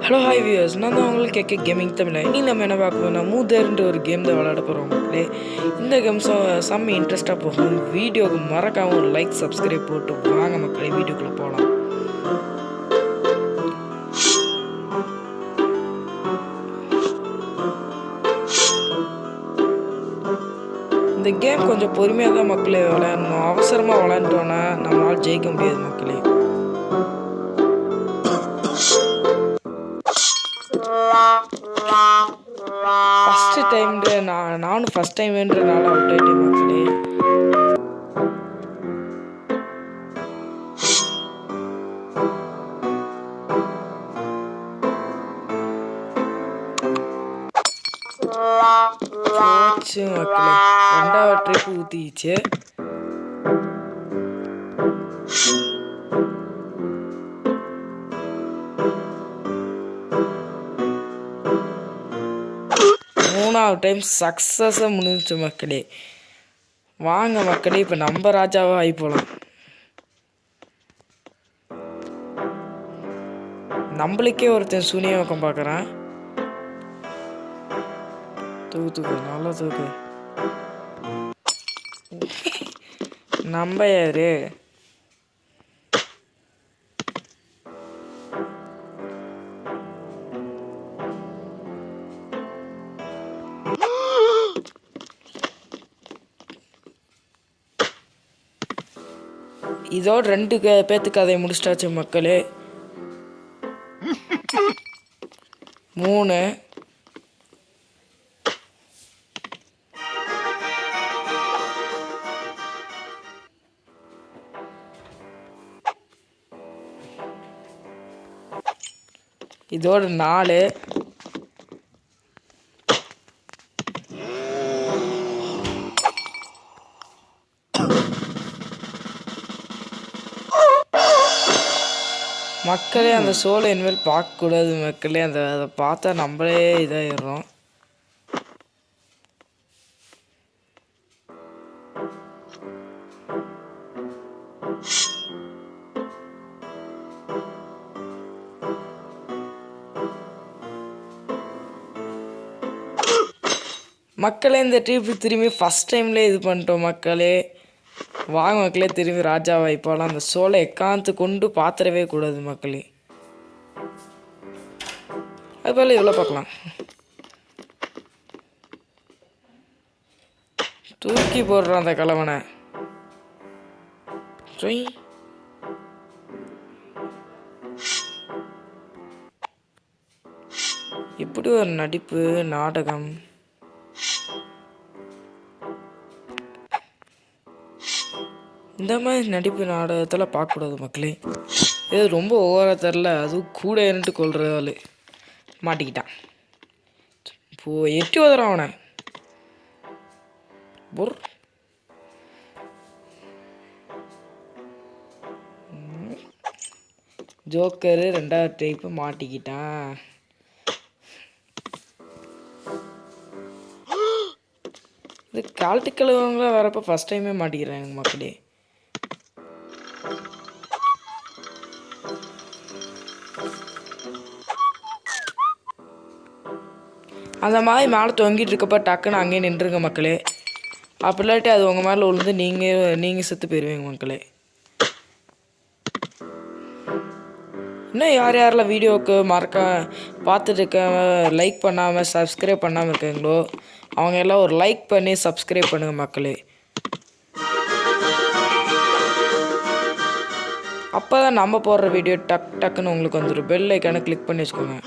Hello hi viewers, நான் தான் உங்களுக்கு கேட்க கேமிங் தமிழ். இனி நம்ம என்ன பார்க்க போனால் மூதர்ன்ற ஒரு கேம் தான் விளையாட போகிறோம் மக்களே. இந்த கேம் செம்ம இன்ட்ரெஸ்ட்டாக போகும். வீடியோவுக்கு மறக்காமல் ஒரு லைக் சப்ஸ்கிரைப் போட்டு வாங்க மக்களே, வீடியோக்குள்ளே போகலாம். இந்த கேம் கொஞ்சம் பொறுமையாக தான் மக்களே விளையாடணும். அவசரமாக விளையாண்டோன்னா நம்மளால் ஜெயிக்க முடியாது மக்களே. ஃபஸ்ட்டு டைம்ன்ற நானும் ஃபஸ்ட் டைம்ன்றனால அவுட் ஆகிட்டேன் மக்களே. போச்சு மக்களே, ரெண்டாவது ட்ரிப் ஊற்றிச்சு. மூணாவது டைம் சக்ஸஸாக முடிஞ்சிச்சு மக்களே. வாங்க மக்களே, இப்போ நம்ம ராஜாவாக ஆகி போகலாம். நம்மளுக்கே ஒருத்தன் சூனிய பக்கம் பார்க்குறான். தூக்கு நல்லா தூக்கு. நம்ம யாரு? இதோட ரெண்டு பேத்து கதையை முடிச்சிட்டாச்சு மக்களே. 3 இதோட 4 மக்களே. அந்த சோலை இனிமேல் பார்க்கக்கூடாது மக்களே. அதை பார்த்தா நம்மளே இதாகிடுறோம். மக்களே, இந்த ட்ரிப் திரும்பி ஃபஸ்ட் டைம்லேயே இது பண்ணிட்டோம் மக்களே. வாங்க மக்களே, திரும்பி ராஜாவை இப்போலாம் அந்த சோலை எக்காந்து கொண்டு பாத்திரவே கூடாது மக்களே. அதுபோல் இவ்வளோ பார்க்கலாம். தூக்கி போடுறான் அந்த கலவனை. இப்படி ஒரு நடிப்பு நாடகம். இந்த மாதிரி நடிப்பு நாடகத்தில் பார்க்கக்கூடாது மக்களே. இது ரொம்ப ஓவராக தெரில. அதுவும் கூட இருந்துட்டு கொள்றதாள் மாட்டிக்கிட்டான். இப்போது எட்டி உதறான் அவனை. பொர் ஜோக்கரு ரெண்டாவது டைப்பு மாட்டிக்கிட்டான். இது கால்ட்டு கழுவவங்களாம் வரப்போ ஃபஸ்ட் டைமே மாட்டிக்கிறேன் எனக்கு மக்களே. அந்த மாதிரி மேலே தொங்கிட்டு இருக்கப்போ டக்குன்னு அங்கேயே நின்றுங்க மக்களே. அப்படி இல்லாட்டி அது உங்கள் மேலே விழுந்து நீங்கள் செத்து போயிடுவீங்க மக்களே. இன்னும் யார் யாரெல்லாம் வீடியோவுக்கு பார்த்துட்டு இருக்க லைக் பண்ணாமல் சப்ஸ்கிரைப் பண்ணாமல் இருக்கீங்களோ அவங்க எல்லாம் ஒரு லைக் பண்ணி சப்ஸ்கிரைப் பண்ணுங்கள் மக்களே. அப்போ தான் நம்ம போடுற வீடியோ டக்குன்னு உங்களுக்கு வந்துடும். பெல் ஐக்கானை கிளிக் பண்ணி வச்சுக்கோங்க.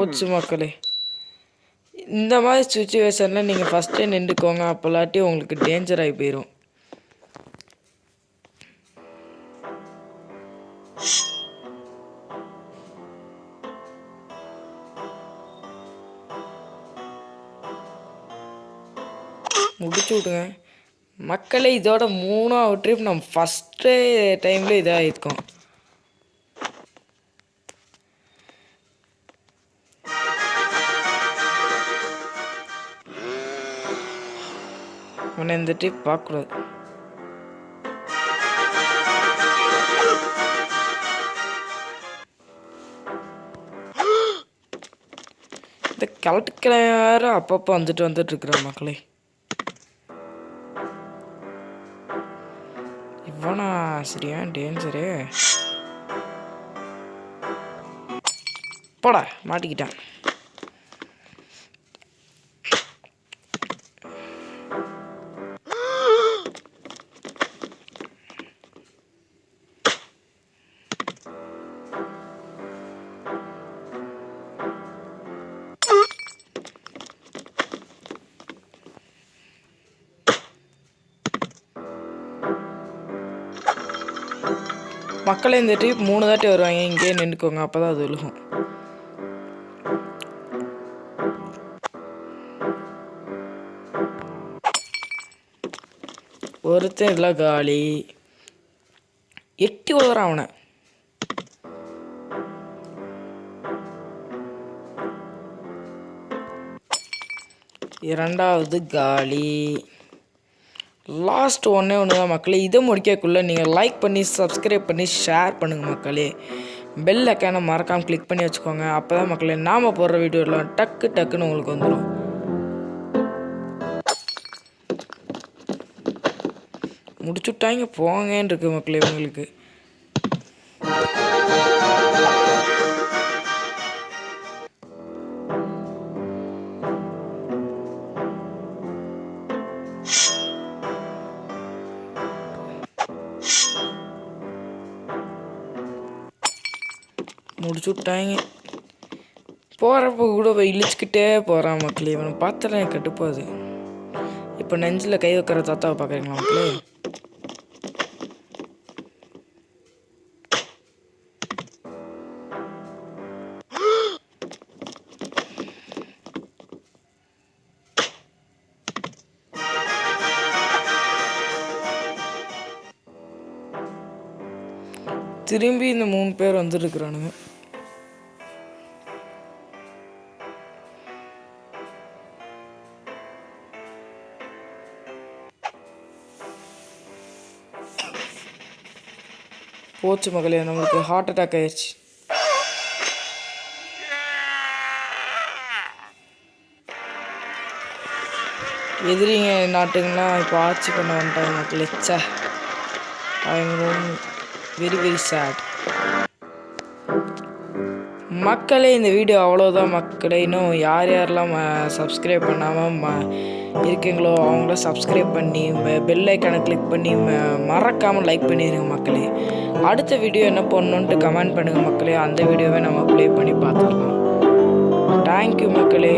போச்சு மக்களே. இந்த மாதிரி சுச்சுவேஷனில் நீங்கள் ஃபஸ்ட்டே நின்றுக்கோங்க. அப்போலாட்டி உங்களுக்கு டேஞ்சர் ஆகி போயிடும். முடிச்சு விடுங்க மக்களே. இதோட 3ஆவது ட்ரிப் நம்ம ஃபஸ்ட்டு டைமில் இதாக இருக்கும். இவனை இருந்துட்டு பார்க்கக்கூடாது. இந்த கலட்டுக்கிளையார அப்பப்போ வந்துட்டு இருக்கிற மக்களே. இவனா சரியா டேஞ்சரு. போடா மாட்டிக்கிட்டான். மக்களே இந்த ட்ரிப் 3 தாட்டி வருவாங்க. இங்கேயே நின்றுக்கோங்க, அப்போ தான் அது விழுகும். ஒருத்தன் இல்லை காலி. எட்டி உதறான் அவனை. இரண்டாவது காலி. லாஸ்ட் ஒன்று தான் மக்களே. இதை முடிக்கக்குள்ளே நீங்கள் லைக் பண்ணி சப்ஸ்கிரைப் பண்ணி ஷேர் பண்ணுங்கள் மக்களே. பெல் ஐக்கானை மறக்காமல் கிளிக் பண்ணி வச்சுக்கோங்க. அப்போ தான் மக்களே நாம் போடுற வீடியோலாம் டக்குன்னு உங்களுக்கு வந்துடும். முடிச்சுட்டாங்க போங்கன்னு இருக்கு மக்களே உங்களுக்கு. முடிச்சு விட்டாங்க. போகிறப்ப கூட போய் இழிச்சிக்கிட்டே போகிறான் மக்களே. இவனை பார்த்தாலே எனக்கு கட்டுப்பாது. இப்போ நெஞ்சில் கை வைக்கிற தாத்தாவை பார்க்குறீங்களா மக்களே? திரும்பி இந்த 3 பேர் வந்துருக்குறானுங்க. போச்சு மகளே, நம்மளுக்கு ஹார்ட் அட்டாக் ஆயிடுச்சு. எதிரிங்க நாட்டுங்களாம் இப்போ ஆட்சி பண்ண வந்துட்டாங்க மக்களே. சே, அவங்க வெரி சேட். மக்களே இந்த வீடியோ அவ்வளோதான் மக்களே. இன்னும் யாரெல்லாம் சப்ஸ்கிரைப் பண்ணாமல் இருக்கீங்களோ அவங்கள சப்ஸ்கிரைப் பண்ணி பெல் ஐக்கானை கிளிக் பண்ணி மறக்காமல் லைக் பண்ணிடுங்க மக்களே. அடுத்த வீடியோ என்ன பண்ணணுன்ட்டு கமெண்ட் பண்ணுங்கள் மக்களே. அந்த வீடியோவை நம்ம ப்ளே பண்ணி பார்த்துடலாம். தேங்க்யூ மக்களே.